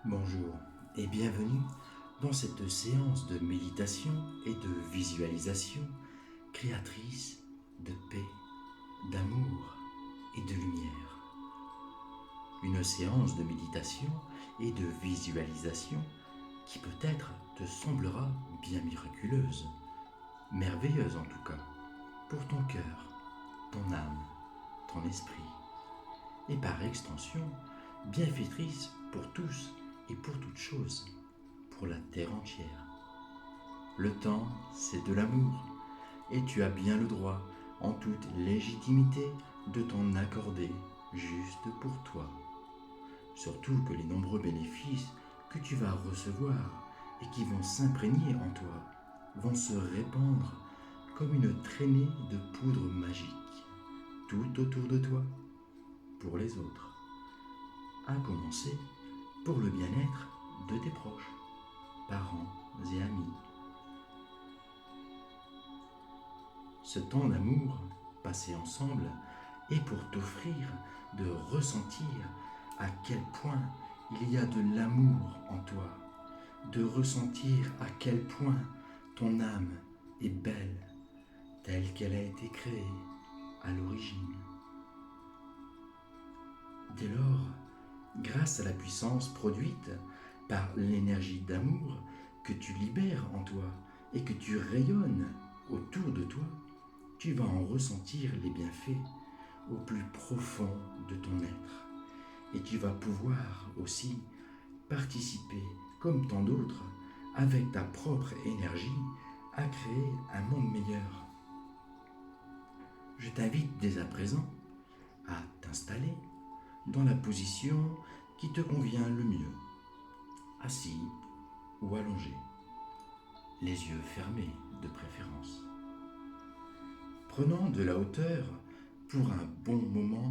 Bonjour et bienvenue dans cette séance de méditation et de visualisation créatrice de paix, d'amour et de lumière. Une séance de méditation et de visualisation qui peut-être te semblera bien miraculeuse, merveilleuse en tout cas, pour ton cœur, ton âme, ton esprit, et par extension, bienfaitrice pour tous et pour toutes choses, pour la terre entière. Le temps, c'est de l'amour, et tu as bien le droit, en toute légitimité, de t'en accorder juste pour toi. Surtout que les nombreux bénéfices que tu vas recevoir et qui vont s'imprégner en toi vont se répandre comme une traînée de poudre magique tout autour de toi, pour les autres, à commencer pour le bien-être de tes proches, parents et amis. Ce temps d'amour passé ensemble est pour t'offrir de ressentir à quel point il y a de l'amour en toi, de ressentir à quel point ton âme est belle, telle qu'elle a été créée à l'origine. Dès lors, grâce à la puissance produite par l'énergie d'amour que tu libères en toi et que tu rayonnes autour de toi, tu vas en ressentir les bienfaits au plus profond de ton être. Et tu vas pouvoir aussi participer, comme tant d'autres, avec ta propre énergie, à créer un monde meilleur. Je t'invite dès à présent à t'installer dans la position qui te convient le mieux, assis ou allongé, les yeux fermés de préférence. Prenant de la hauteur pour un bon moment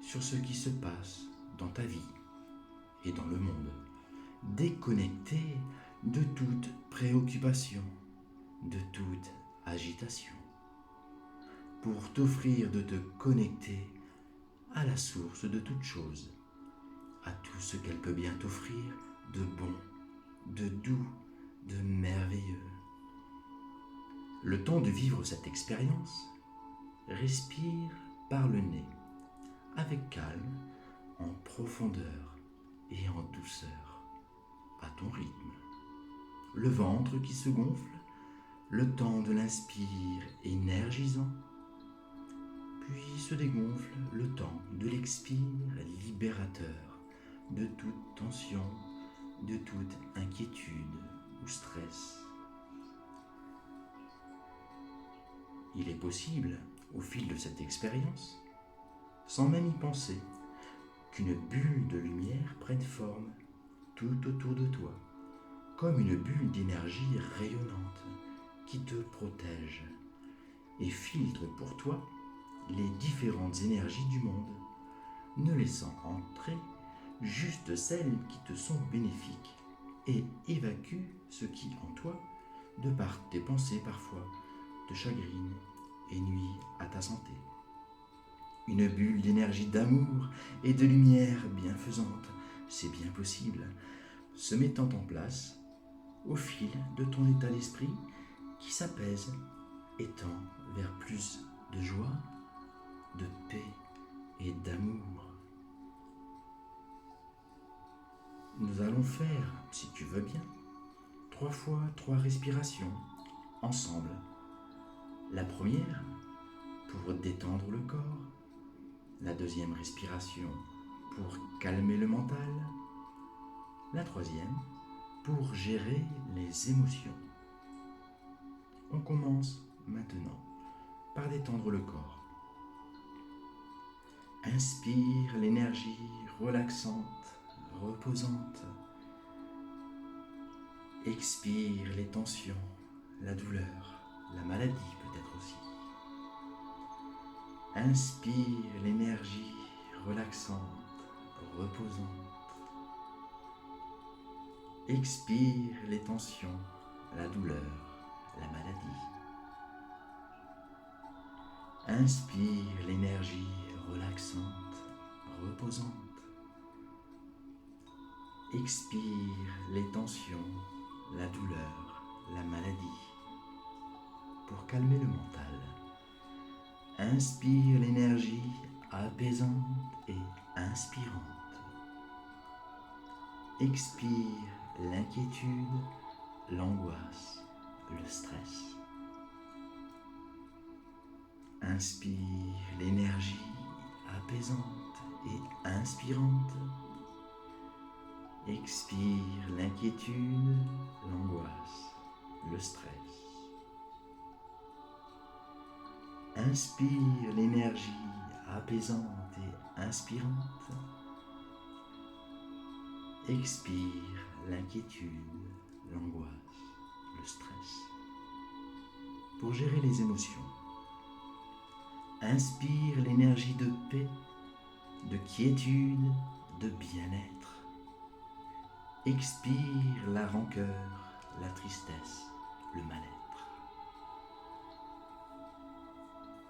sur ce qui se passe dans ta vie et dans le monde, déconnecté de toute préoccupation, de toute agitation, pour t'offrir de te connecter à la source de toute chose, à tout ce qu'elle peut bien t'offrir de bon, de doux, de merveilleux. Le temps de vivre cette expérience, respire par le nez, avec calme, en profondeur et en douceur, à ton rythme. Le ventre qui se gonfle, le temps de l'inspire énergisant, puis se dégonfle le temps de l'expire libérateur, de toute tension, de toute inquiétude ou stress. Il est possible, au fil de cette expérience, sans même y penser, qu'une bulle de lumière prenne forme tout autour de toi, comme une bulle d'énergie rayonnante qui te protège et filtre pour toi les différentes énergies du monde, ne laissant entrer juste celles qui te sont bénéfiques et évacue ce qui en toi, de par tes pensées parfois, te chagrine et nuit à ta santé. Une bulle d'énergie d'amour et de lumière bienfaisante, c'est bien possible, se mettant en place au fil de ton état d'esprit qui s'apaise et tend vers plus de joie, de paix et d'amour. Nous allons faire, si tu veux bien, 3 fois 3 respirations ensemble. La première pour détendre le corps, la deuxième respiration pour calmer le mental, la troisième pour gérer les émotions. On commence maintenant par détendre le corps. Inspire l'énergie relaxante, reposante. Expire les tensions, la douleur, la maladie peut-être aussi. Inspire l'énergie relaxante, reposante. Expire les tensions, la douleur, la maladie. Inspire l'énergie relaxante, reposante. Expire les tensions, la douleur, la maladie. Pour calmer le mental, inspire l'énergie apaisante et inspirante. Expire l'inquiétude, l'angoisse, le stress. Inspire l'énergie apaisante et inspirante. Expire l'inquiétude, l'angoisse, le stress. Inspire l'énergie apaisante et inspirante. Expire l'inquiétude, l'angoisse, le stress. Pour gérer les émotions, inspire l'énergie de paix, de quiétude, de bien-être. Expire la rancœur, la tristesse, le mal-être.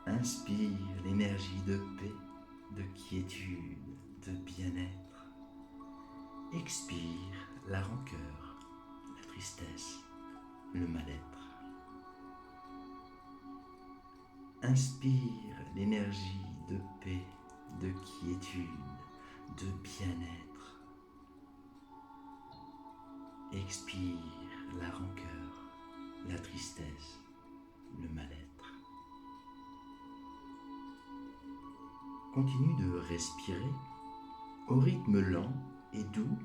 Inspire l'énergie de paix, de quiétude, de bien-être. Expire la rancœur, la tristesse, le mal-être. Inspire l'énergie de paix, de quiétude, de bien-être. Expire la rancœur, la tristesse, le mal-être. Continue de respirer au rythme lent et doux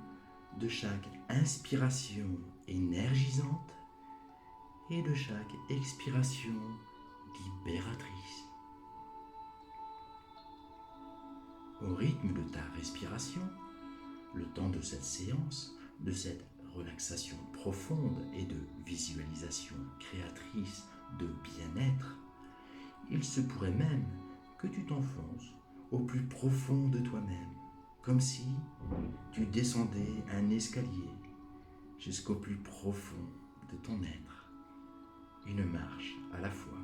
de chaque inspiration énergisante et de chaque expiration libératrice. Au rythme de ta respiration, le temps de cette séance, de cette relaxation profonde et de visualisation créatrice de bien-être, il se pourrait même que tu t'enfonces au plus profond de toi-même, comme si tu descendais un escalier jusqu'au plus profond de ton être, une marche à la fois,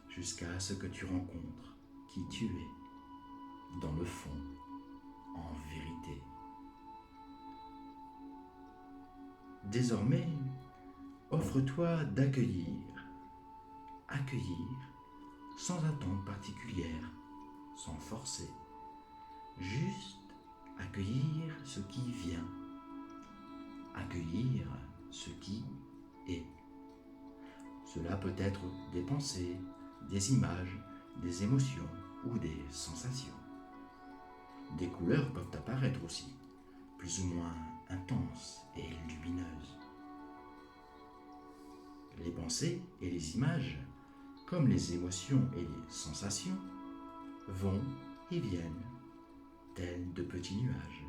jusqu'à ce que tu rencontres qui tu es, dans le fond, en vérité. Désormais, offre-toi d'accueillir, accueillir sans attente particulière, sans forcer, juste accueillir ce qui vient, accueillir ce qui est. Cela peut être des pensées, des images, des émotions ou des sensations. Des couleurs peuvent apparaître aussi, plus ou moins intenses et lumineuses. Les pensées et les images, comme les émotions et les sensations, vont et viennent, tels de petits nuages.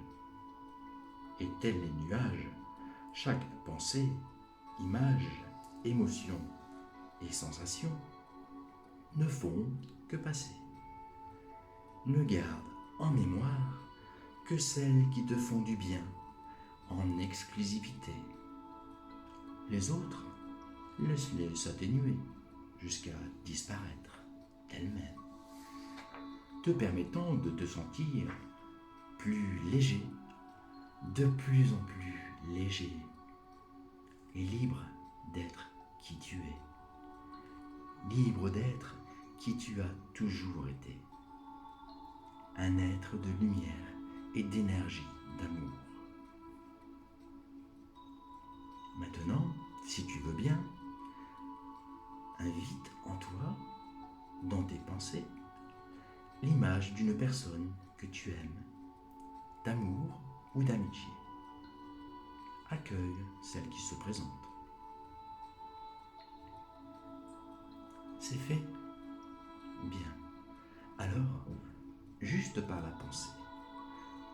Et tels les nuages, chaque pensée, image, émotion et sensation ne font que passer. Ne garde en mémoire que celles qui te font du bien, en exclusivité. Les autres, laisse-les s'atténuer jusqu'à disparaître d'elles-mêmes, te permettant de te sentir plus léger, de plus en plus léger, et libre d'être qui tu es, libre d'être qui tu as toujours été, un être de lumière et d'énergie, d'amour. Maintenant, si tu veux bien, invite en toi, dans tes pensées, l'image d'une personne que tu aimes, d'amour ou d'amitié. Accueille celle qui se présente. C'est fait? Bien. Alors, juste par la pensée,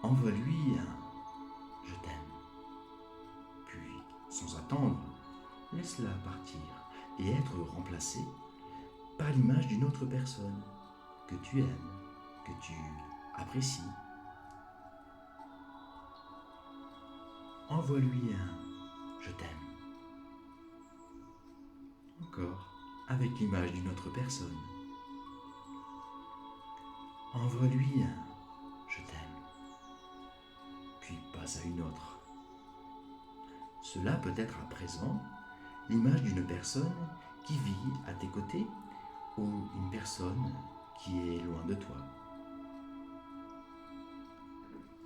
envoie-lui un « je t'aime ». Puis, sans attendre, laisse-la partir et être remplacée par l'image d'une autre personne que tu aimes, que tu apprécies. Envoie-lui un « je t'aime ». Encore avec l'image d'une autre personne. Envoie-lui un « je t'aime ». Puis passe à une autre. Cela peut être à présent l'image d'une personne qui vit à tes côtés ou une personne qui est loin de toi.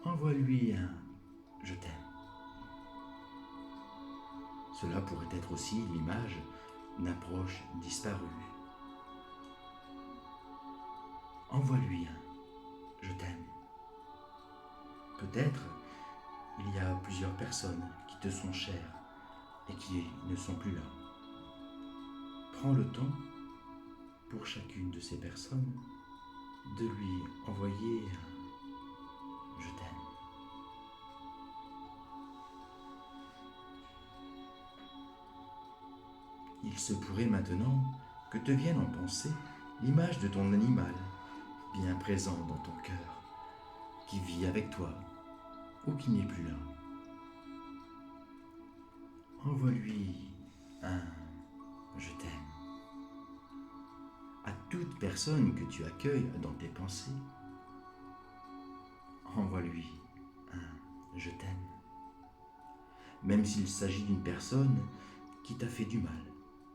Envoie-lui un « je t'aime ». Cela pourrait être aussi l'image d'un proche disparu. Envoie-lui un « je t'aime ». Peut-être il y a plusieurs personnes qui te sont chères et qui ne sont plus là. Prends le temps pour chacune de ces personnes de lui envoyer un « je t'aime ». Il se pourrait maintenant que te vienne en pensée l'image de ton animal, bien présent dans ton cœur, qui vit avec toi ou qui n'est plus là. Envoie-lui un « je t'aime » à toute personne que tu accueilles dans tes pensées. Envoie-lui un « je t'aime », même s'il s'agit d'une personne qui t'a fait du mal,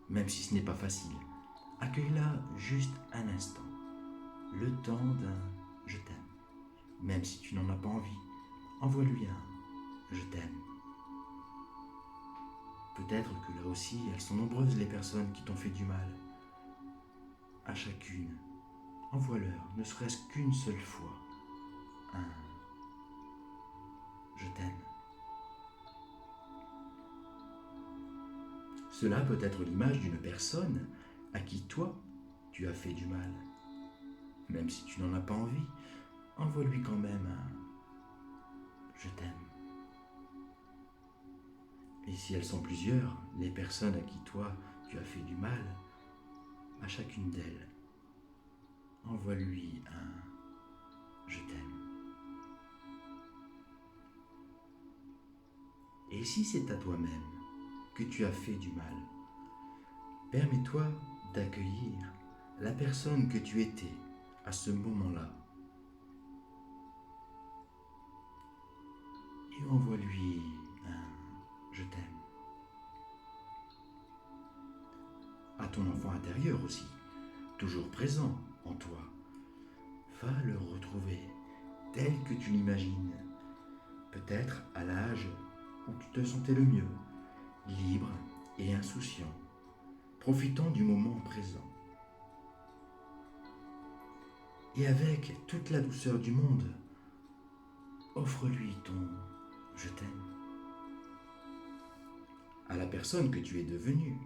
même si ce n'est pas facile. Accueille-la juste un instant, le temps d'un « je t'aime », même si tu n'en as pas envie. Envoie-lui un « je t'aime ». Peut-être que là aussi, elles sont nombreuses les personnes qui t'ont fait du mal. À chacune, envoie-leur, ne serait-ce qu'une seule fois, un « je t'aime ». Cela peut être l'image d'une personne à qui toi, tu as fait du mal. Même si tu n'en as pas envie, envoie-lui quand même un « je t'aime ». Et si elles sont plusieurs, les personnes à qui toi, tu as fait du mal, à chacune d'elles, envoie-lui un « je t'aime ». Et si c'est à toi-même que tu as fait du mal, permets-toi d'accueillir la personne que tu étais à ce moment-là et envoie-lui un « je t'aime ». À ton enfant intérieur aussi, toujours présent en toi, va le retrouver tel que tu l'imagines, peut-être à l'âge où tu te sentais le mieux, libre et insouciant, profitant du moment présent. Et avec toute la douceur du monde, offre-lui ton « je t'aime » à la personne que tu es devenue,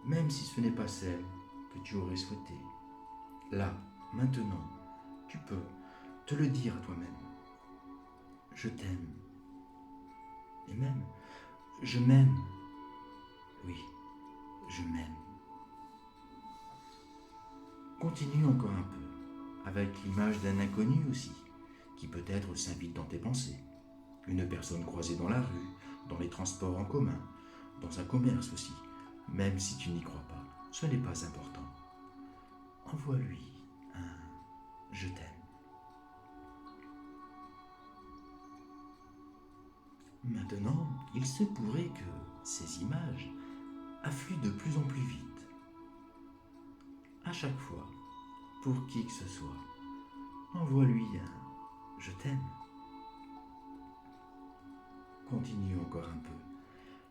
même si ce n'est pas celle que tu aurais souhaité. Là, maintenant, tu peux te le dire à toi-même. Je t'aime. Et même, je m'aime. Oui, je m'aime. Continue encore un peu, avec l'image d'un inconnu aussi, qui peut-être s'invite dans tes pensées. Une personne croisée dans la rue, dans les transports en commun, dans un commerce aussi, même si tu n'y crois pas, ce n'est pas important. Envoie-lui un « je t'aime ». Maintenant, il se pourrait que ces images affluent de plus en plus vite. À chaque fois, pour qui que ce soit, envoie-lui un « je t'aime ». Continue encore un peu.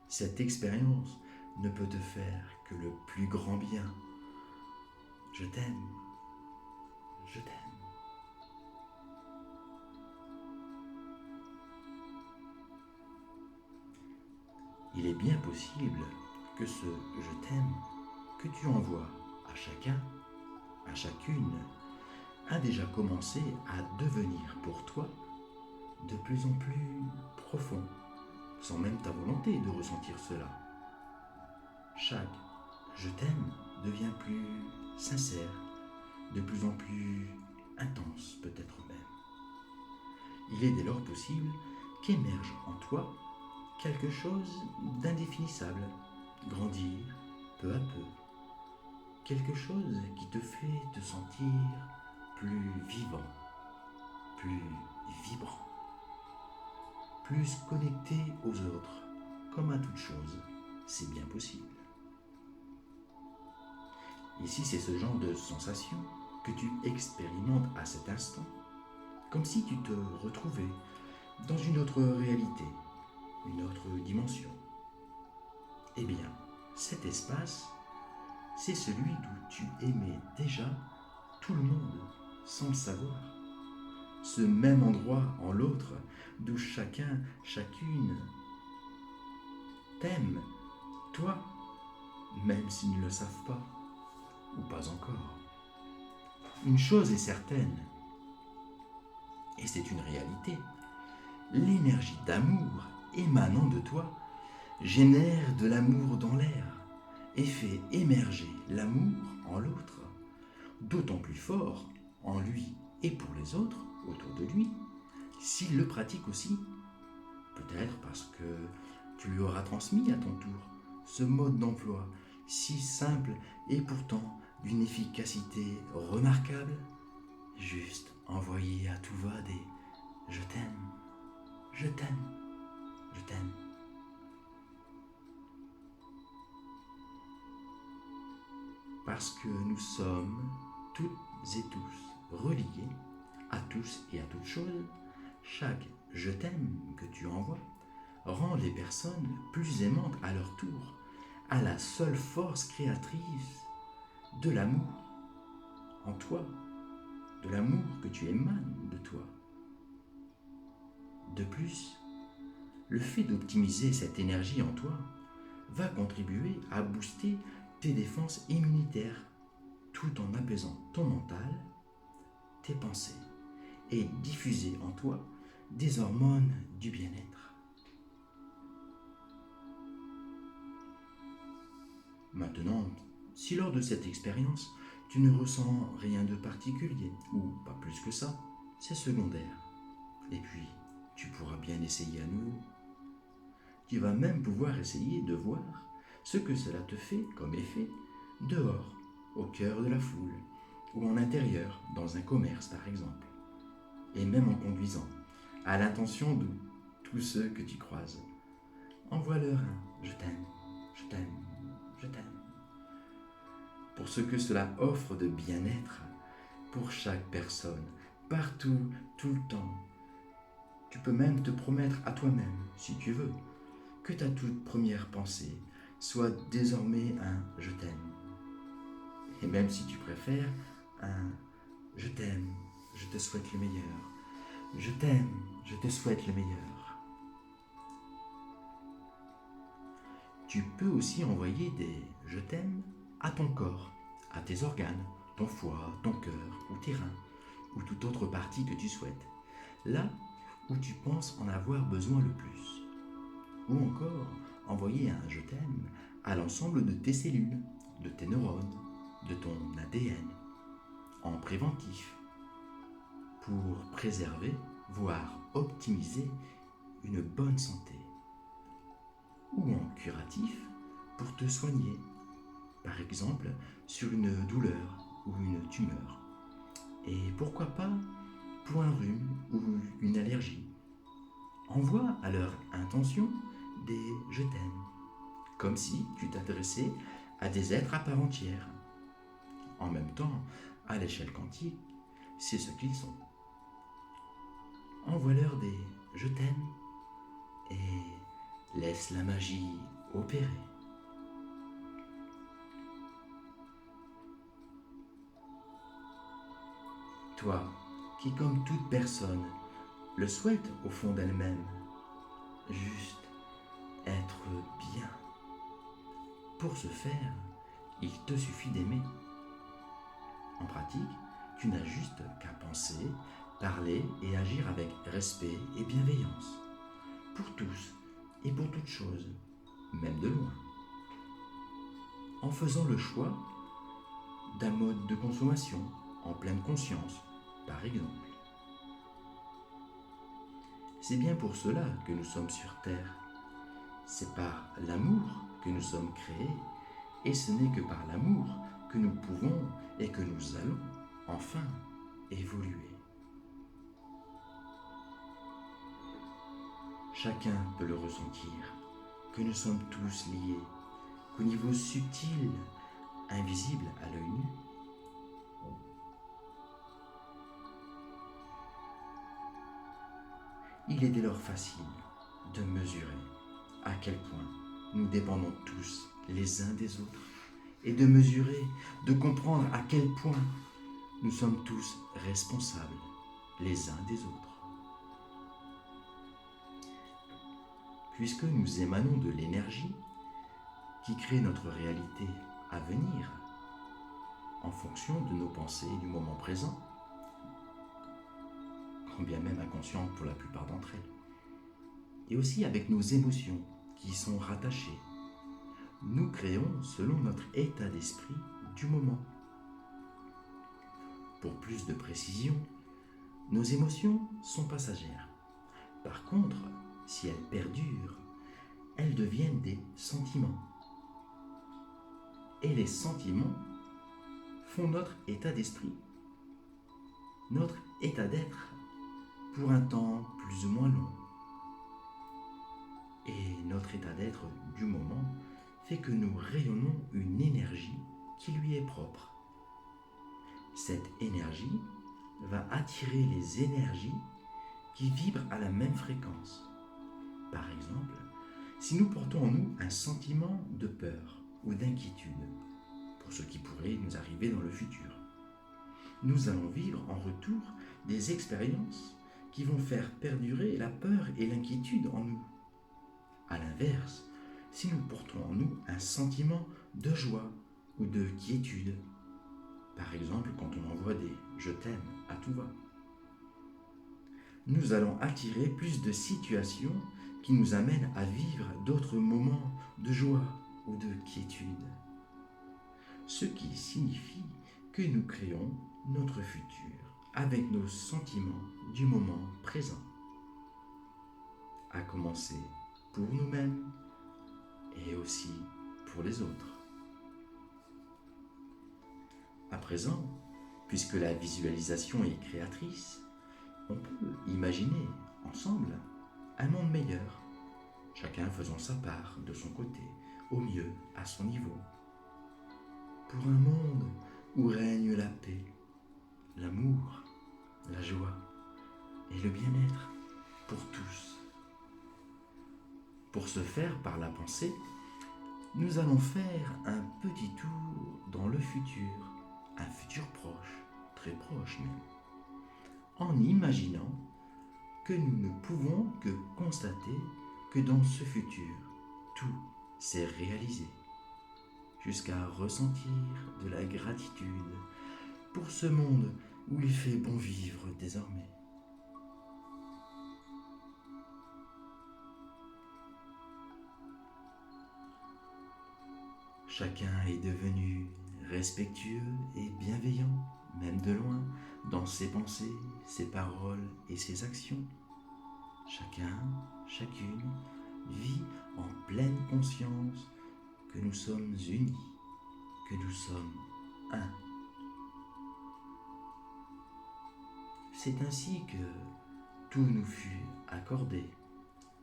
Cette expérience ne peut te faire que le plus grand bien. Je t'aime. Je t'aime. Il est bien possible que ce « je t'aime » que tu envoies à chacun, à chacune, a déjà commencé à devenir pour toi de plus en plus profond, sans même ta volonté de ressentir cela. Chaque « je t'aime » devient plus sincère, de plus en plus intense peut-être même. Il est dès lors possible qu'émerge en toi quelque chose d'indéfinissable, grandir peu à peu, quelque chose qui te fait te sentir plus vivant, plus vibrant. plus connecté aux autres, comme à toute chose, c'est bien possible. Ici, c'est ce genre de sensation que tu expérimentes à cet instant, comme si tu te retrouvais dans une autre réalité, une autre dimension. Eh bien, cet espace, c'est celui d'où tu aimais déjà tout le monde, sans le savoir. Ce même endroit en l'autre, d'où chacun, chacune t'aime, toi, même s'ils ne le savent pas, ou pas encore. Une chose est certaine, et c'est une réalité, l'énergie d'amour émanant de toi génère de l'amour dans l'air et fait émerger l'amour en l'autre, d'autant plus fort en lui et pour les autres autour de lui, s'il le pratique aussi. Peut-être parce que tu lui auras transmis à ton tour ce mode d'emploi si simple et pourtant d'une efficacité remarquable. Juste envoyer à tout va des je t'aime, je t'aime, je t'aime. Parce que nous sommes toutes et tous reliés à tous et à toutes choses, chaque je t'aime que tu envoies rend les personnes plus aimantes à leur tour, à la seule force créatrice de l'amour en toi, de l'amour que tu émanes de toi. De plus, le fait d'optimiser cette énergie en toi va contribuer à booster tes défenses immunitaires tout en apaisant ton mental, tes pensées et diffuser en toi des hormones du bien-être. Maintenant, si lors de cette expérience, tu ne ressens rien de particulier, ou pas plus que ça, c'est secondaire. Et puis, tu pourras bien essayer à nouveau. Tu vas même pouvoir essayer de voir ce que cela te fait comme effet dehors, au cœur de la foule, ou en intérieur, dans un commerce par exemple, et même en conduisant, à l'intention de tous ceux que tu croises. Envoie-leur un je t'aime, je t'aime, je t'aime. Pour ce que cela offre de bien-être pour chaque personne, partout, tout le temps. Tu peux même te promettre à toi-même, si tu veux, que ta toute première pensée soit désormais un je t'aime. Et même si tu préfères un je t'aime, je te souhaite le meilleur. Je t'aime, je te souhaite le meilleur. Tu peux aussi envoyer des je t'aime à ton corps, à tes organes, ton foie, ton cœur ou tes reins, ou toute autre partie que tu souhaites, là où tu penses en avoir besoin le plus. Ou encore envoyer un je t'aime à l'ensemble de tes cellules, de tes neurones, de ton ADN, en préventif, pour préserver, voire optimiser une bonne santé. Ou en curatif, pour te soigner, par exemple sur une douleur ou une tumeur. Et pourquoi pas pour un rhume ou une allergie. Envoie à leur intention des je t'aime, comme si tu t'adressais à des êtres à part entière. En même temps, à l'échelle quantique, c'est ce qu'ils sont. Envoie-leur des je t'aime et laisse la magie opérer. Toi, qui comme toute personne le souhaite au fond d'elle-même, juste être bien. Pour ce faire, il te suffit d'aimer. En pratique, tu n'as juste qu'à penser, parler et agir avec respect et bienveillance. Pour tous et pour toutes choses, même de loin. En faisant le choix d'un mode de consommation en pleine conscience, par exemple. C'est bien pour cela que nous sommes sur Terre. C'est par l'amour que nous sommes créés, et ce n'est que par l'amour que nous pouvons et que nous allons enfin évoluer. Chacun peut le ressentir, que nous sommes tous liés, qu'au niveau subtil, invisible à l'œil nu, il est dès lors facile de mesurer à quel point nous dépendons tous les uns des autres et de mesurer, de comprendre à quel point nous sommes tous responsables les uns des autres. Puisque nous émanons de l'énergie qui crée notre réalité à venir en fonction de nos pensées du moment présent, quand bien même inconscientes pour la plupart d'entre elles, et aussi avec nos émotions qui y sont rattachées, nous créons selon notre état d'esprit du moment. Pour plus de précision, nos émotions sont passagères. Par contre, si elles perdurent, elles deviennent des sentiments. Et les sentiments font notre état d'esprit, notre état d'être pour un temps plus ou moins long. Et notre état d'être du moment fait que nous rayonnons une énergie qui lui est propre. Cette énergie va attirer les énergies qui vibrent à la même fréquence. Par exemple, si nous portons en nous un sentiment de peur ou d'inquiétude pour ce qui pourrait nous arriver dans le futur, nous allons vivre en retour des expériences qui vont faire perdurer la peur et l'inquiétude en nous. A l'inverse, si nous portons en nous un sentiment de joie ou de quiétude, par exemple quand on envoie des « je t'aime » à tout va, nous allons attirer plus de situations qui nous amènent à vivre d'autres moments de joie ou de quiétude. Ce qui signifie que nous créons notre futur avec nos sentiments du moment présent, à commencer pour nous-mêmes et aussi pour les autres. À présent, puisque la visualisation est créatrice, on peut imaginer ensemble un monde meilleur, chacun faisant sa part de son côté, au mieux à son niveau, pour un monde où règne la paix, l'amour, la joie et le bien-être pour tous. Pour ce faire par la pensée, nous allons faire un petit tour dans le futur, un futur proche, très proche même, en imaginant que nous ne pouvons que constater que dans ce futur, tout s'est réalisé, jusqu'à ressentir de la gratitude pour ce monde où il fait bon vivre désormais. Chacun est devenu respectueux et bienveillant, même de loin, dans ses pensées, ses paroles et ses actions. Chacun, chacune, vit en pleine conscience que nous sommes unis, que nous sommes un. C'est ainsi que tout nous fut accordé,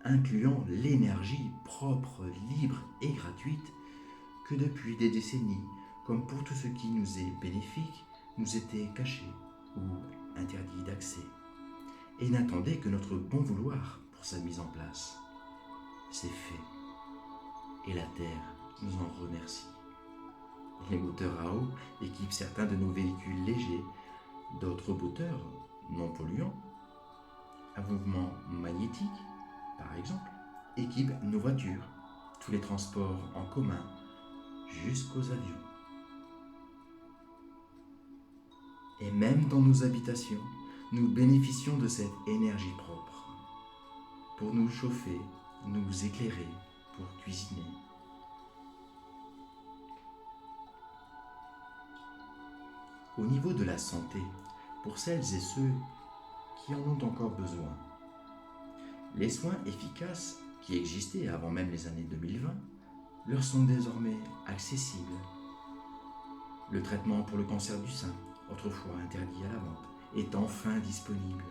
incluant l'énergie propre, libre et gratuite que depuis des décennies, comme pour tout ce qui nous est bénéfique, nous était caché ou interdit d'accès, et n'attendait que notre bon vouloir pour sa mise en place. C'est fait, et la Terre nous en remercie. Les moteurs à eau équipent certains de nos véhicules légers, d'autres moteurs non polluants, un mouvement magnétique, par exemple, équipe nos voitures, tous les transports en commun, jusqu'aux avions. Et même dans nos habitations, nous bénéficions de cette énergie propre pour nous chauffer, nous éclairer, pour cuisiner. Au niveau de la santé, pour celles et ceux qui en ont encore besoin, les soins efficaces qui existaient avant même les années 2020 leur sont désormais accessibles. Le traitement pour le cancer du sein, autrefois interdit à la vente, est enfin disponible.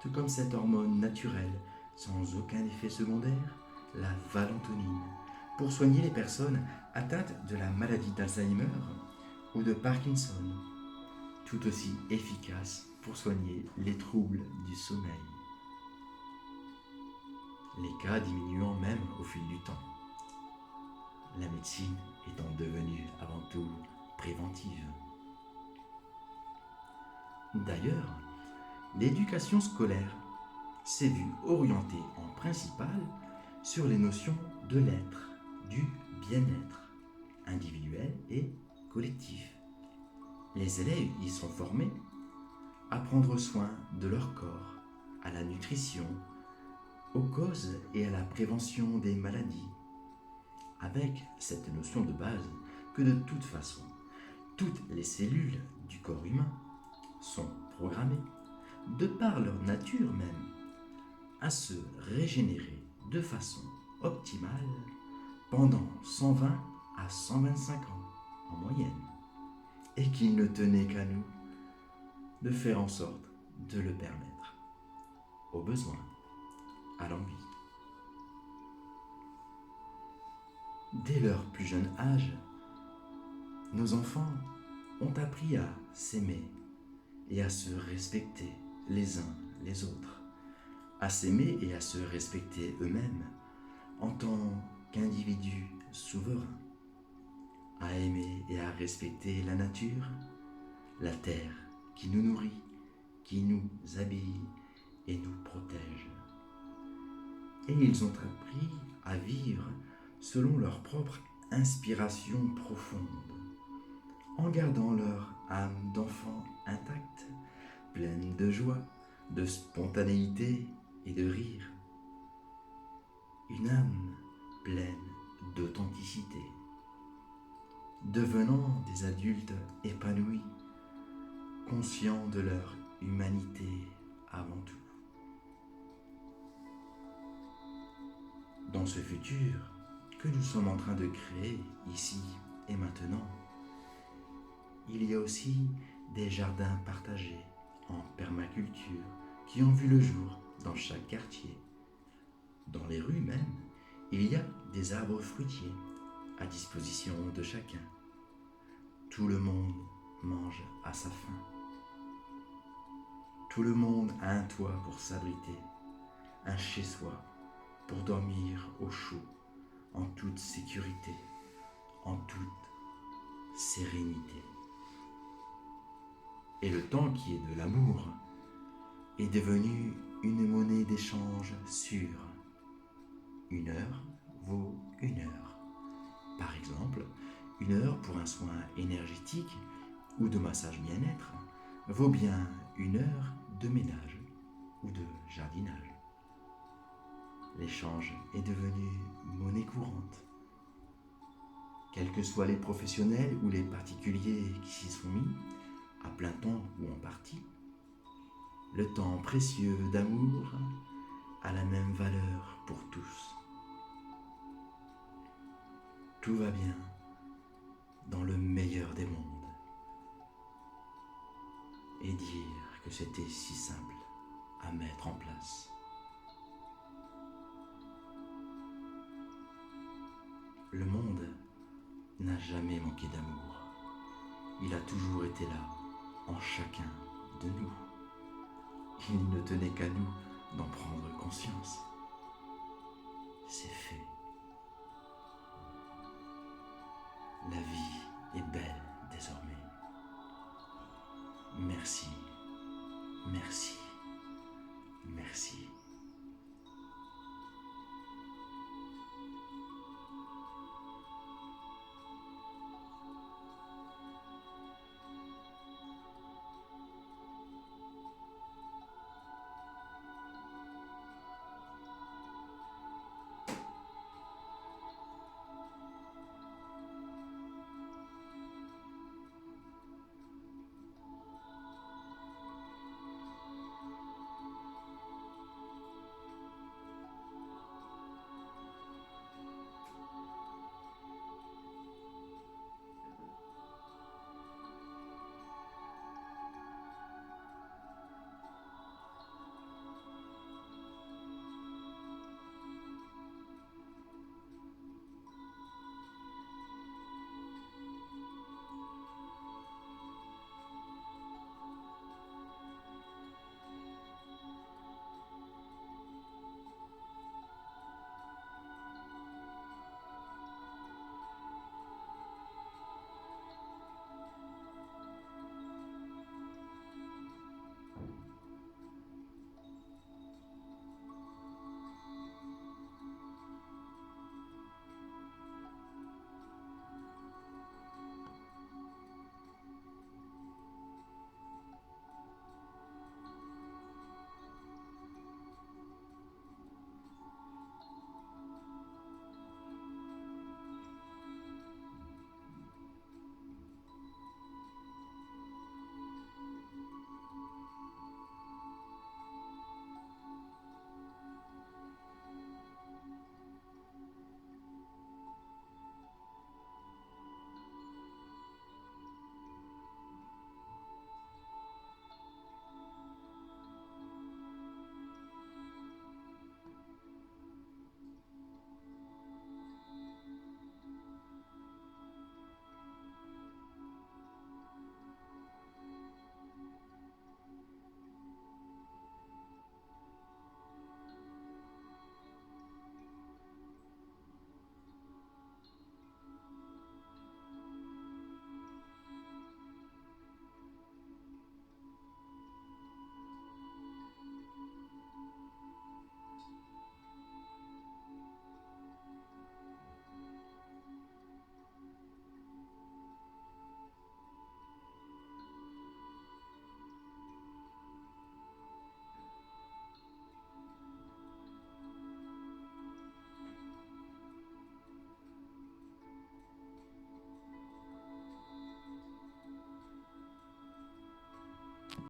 Tout comme cette hormone naturelle sans aucun effet secondaire, la valentonine, pour soigner les personnes atteintes de la maladie d'Alzheimer ou de Parkinson, tout aussi efficace pour soigner les troubles du sommeil. Les cas diminuant même au fil du temps, la médecine étant devenue avant tout préventive. D'ailleurs, l'éducation scolaire s'est vue orientée en principal sur les notions de l'être, du bien-être individuel et collectif. Les élèves y sont formés à prendre soin de leur corps, à la nutrition, aux causes et à la prévention des maladies, avec cette notion de base que de toute façon, toutes les cellules du corps humain sont programmées, de par leur nature même, à se régénérer de façon optimale pendant 120 à 125 ans en moyenne, et qu'il ne tenait qu'à nous de faire en sorte de le permettre, au besoin, à l'envie. Dès leur plus jeune âge, nos enfants ont appris à s'aimer et à se respecter les uns les autres, à s'aimer et à se respecter eux-mêmes en tant qu'individus souverains, à aimer et à respecter la nature, la terre qui nous nourrit, qui nous habille et nous protège. Et ils ont appris à vivre selon leur propre inspiration profonde, en gardant leur âme d'enfant intacte, pleine de joie, de spontanéité et de rire. Une âme pleine d'authenticité, devenant des adultes épanouis, conscients de leur humanité avant tout. Dans ce futur que nous sommes en train de créer ici et maintenant, il y a aussi des jardins partagés en permaculture qui ont vu le jour dans chaque quartier. Dans les rues même, il y a des arbres fruitiers à disposition de chacun. Tout le monde mange à sa faim. Tout le monde a un toit pour s'abriter, un chez-soi pour dormir au chaud, en toute sécurité, en toute sérénité. Et le temps qui est de l'amour est devenu une monnaie d'échange sûre. 1 heure vaut 1 heure. Par exemple, 1 heure pour un soin énergétique ou de massage bien-être vaut bien 1 heure de ménage ou de jardinage. L'échange est devenu monnaie courante. Quels que soient les professionnels ou les particuliers qui s'y sont mis, à plein temps ou en partie, le temps précieux d'amour a la même valeur pour tous. Tout va bien dans le meilleur des mondes. Et dire que c'était si simple à mettre en place. Le monde n'a jamais manqué d'amour. Il a toujours été là, en chacun de nous. Il ne tenait qu'à nous d'en prendre conscience.